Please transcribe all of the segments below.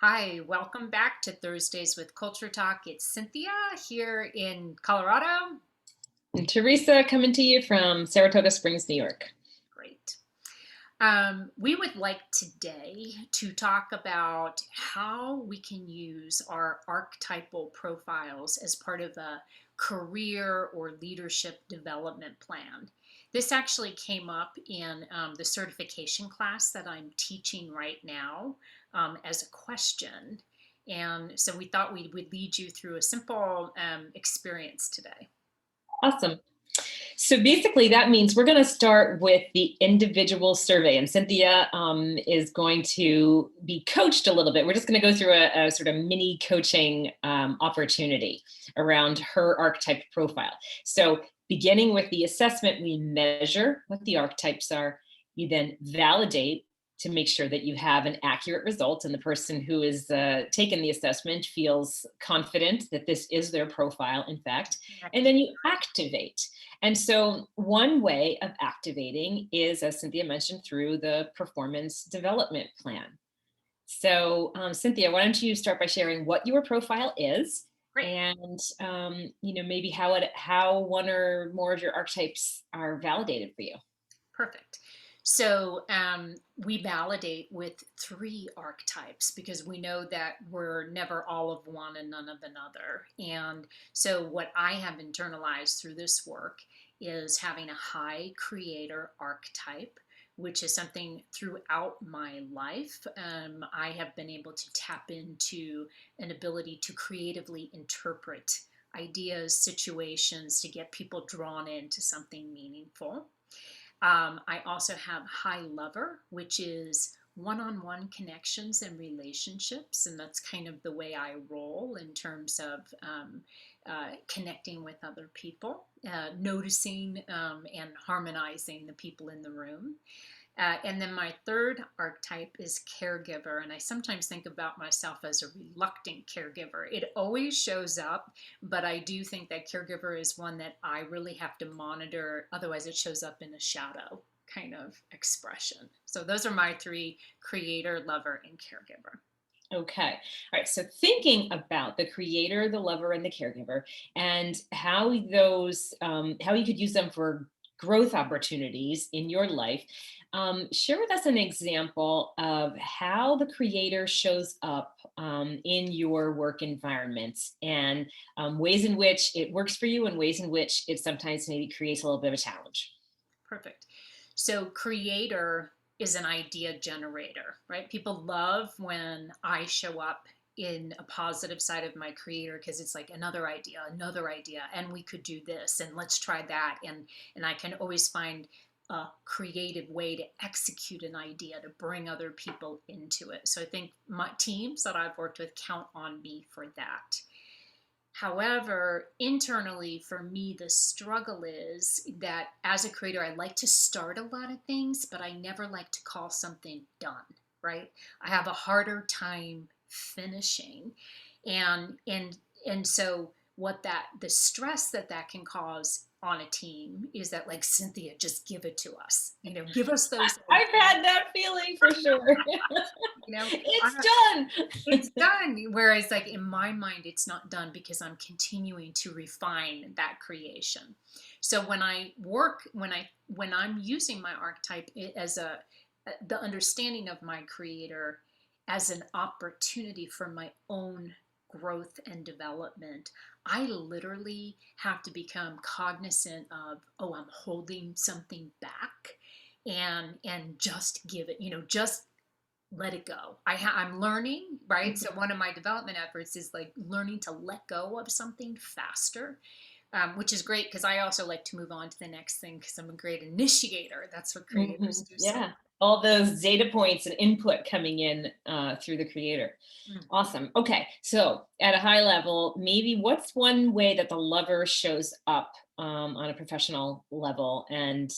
Hi, welcome back to Thursdays with Culture Talk. It's Cynthia here in Colorado. And Theresa coming to you from Saratoga Springs, New York. Great. We would like today to talk about how we can use our archetypal profiles as part of a career or leadership development plan. This actually came up in the certification class that I'm teaching right now as a question. And so we thought we would lead you through a simple experience today. Awesome. So basically, that means we're going to start with the individual survey. And Cynthia is going to be coached a little bit. We're just going to go through a sort of mini coaching opportunity around her archetype profile. So beginning with the assessment, we measure what the archetypes are. You then validate to make sure that you have an accurate result and the person who is taken the assessment feels confident that this is their profile, in fact. And then you activate. And so one way of activating is, as Cynthia mentioned, through the performance development plan. So Cynthia, why don't you start by sharing what your profile is Great. and maybe how one or more of your archetypes are validated for you. Perfect. So we validate with three archetypes because we know that we're never all of one and none of another. And so what I have internalized through this work is having a high creator archetype, which is something throughout my life. I have been able to tap into an ability to creatively interpret ideas, situations to get people drawn into something meaningful. I also have high lover, which is one-on-one connections and relationships, and that's kind of the way I roll in terms of connecting with other people, noticing and harmonizing the people in the room. And then my third archetype is caregiver. And I sometimes think about myself as a reluctant caregiver. It always shows up, but I do think that caregiver is one that I really have to monitor. Otherwise, it shows up in a shadow kind of expression. So those are my three: creator, lover, and caregiver. Okay. All right. So thinking about the creator, the lover, and the caregiver, and how how you could use them for growth opportunities in your life. Share with us an example of how the creator shows up in your work environments and ways in which it works for you and ways in which it sometimes maybe creates a little bit of a challenge. Perfect. So, creator is an idea generator, right? People love when I show up in a positive side of my creator because it's like another idea, and we could do this, and let's try that, and I can always find a creative way to execute an idea to bring other people into it. So I think my teams that I've worked with count on me for that. However, internally for me, the struggle is that as a creator, I like to start a lot of things, but I never like to call something done, right? I have a harder time finishing. And so what that the stress that can cause on a team is that, like, Cynthia, just give it to us. Give us those I've ideas. had that feeling for sure. You know, It's I, done. it's done. Whereas, like, in my mind, it's not done because I'm continuing to refine that creation. So when I'm using my archetype as the understanding of my creator as an opportunity for my own growth and development, I literally have to become cognizant of, oh, I'm holding something back, and just give it, just let it go. I'm learning, right? So one of my development efforts is like learning to let go of something faster, which is great because I also like to move on to the next thing because I'm a great initiator. That's what creators do so Yeah. All those data points and input coming in through the creator. much. Awesome. Okay. So at a high level, maybe what's one way that the lover shows up on a professional level and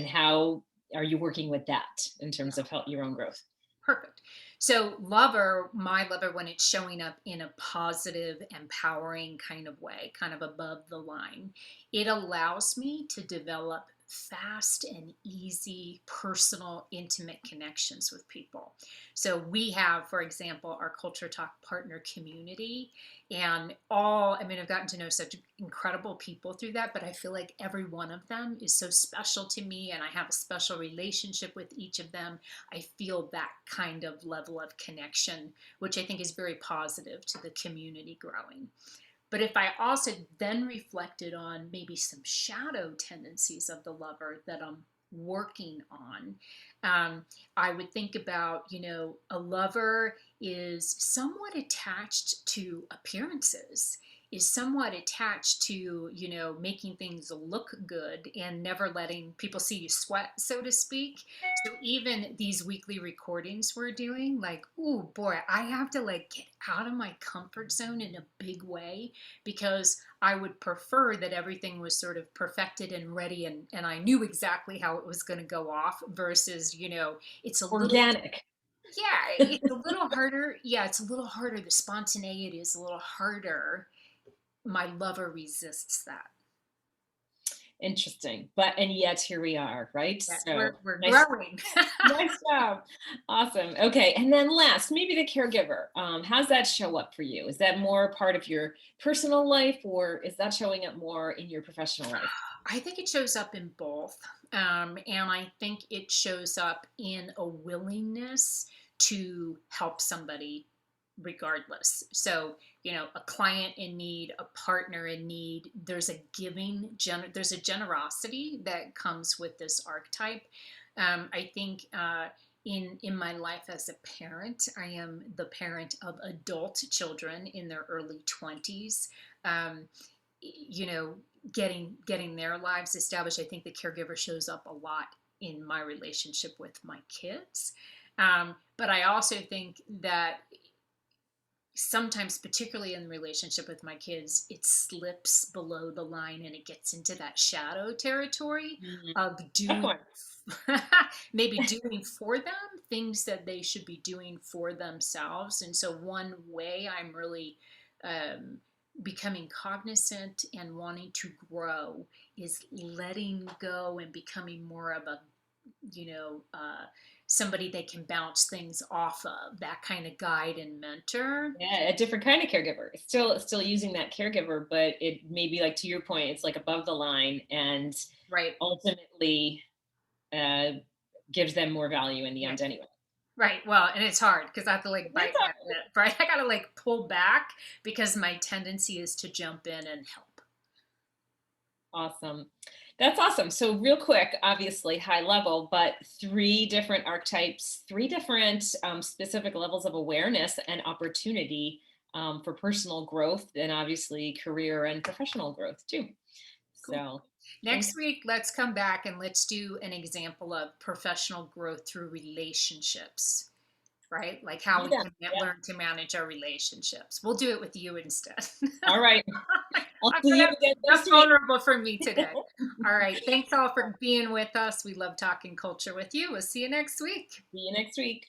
how are you working with that in terms of help your own growth? Perfect. So, my lover, when it's showing up in a positive, empowering kind of way, kind of above the line, it allows me to develop fast and easy, personal, intimate connections with people. So we have, for example, our Culture Talk partner community, and I mean, I've gotten to know such incredible people through that, but I feel like every one of them is so special to me, and I have a special relationship with each of them. I feel that kind of level of connection, which I think is very positive to the community growing. But if I also then reflected on maybe some shadow tendencies of the lover that I'm working on, I would think about, a lover is somewhat attached to appearances, is somewhat attached to, making things look good and never letting people see you sweat, so to speak. So even these weekly recordings we're doing, like, oh boy, I have to like get out of my comfort zone in a big way, because I would prefer that everything was sort of perfected and ready, and I knew exactly how it was going to go off versus, it's a little, Organic. yeah, it's a little harder. Yeah, it's a little harder. The spontaneity is a little harder. My lover resists that. Interesting. But and yet here we are, right? Yeah, So we're nice, growing. nice job. Awesome. Okay. And then last, maybe the caregiver. How's that show up for you? Is that more part of your personal life, or is that showing up more in your professional life? I think it shows up in both. And I think it shows up in a willingness to help somebody regardless. So, a client in need, a partner in need, there's a there's a generosity that comes with this archetype. I think in my life as a parent, I am the parent of adult children in their early 20s. Um, you know, getting their lives established. I think the caregiver shows up a lot in my relationship with my kids. But I also think that sometimes, particularly in the relationship with my kids, it slips below the line and it gets into that shadow territory Mhm. of Tough doing one. maybe doing for them things that they should be doing for themselves. And so one way I'm really um, becoming cognizant and wanting to grow is letting go and becoming more of a, you know, uh, somebody they can bounce things off of, that kind of guide and mentor. Yeah, a different kind of caregiver. Still using that caregiver, but it may be like to your point, it's like above the line and Right. ultimately uh, gives them more value in the Yeah. end anyway. Right. Well, and it's hard because I have to like That's bite that lip, right? I got to like pull back because my tendency is to jump in and help. awesome. That's awesome. So real quick, obviously high level, but three different archetypes, three different specific levels of awareness and opportunity for personal growth, and obviously career and professional growth too. Cool. So thanks. Next week, let's come back and let's do an example of professional growth through relationships, right? Like how we Yeah. can Yeah. learn to manage our relationships. We'll do it with you instead. All right. I'll I'm see you gonna, again that's next week. vulnerable for me today. All right. Thanks all for being with us. We love talking culture with you. We'll see you next week. See you next week.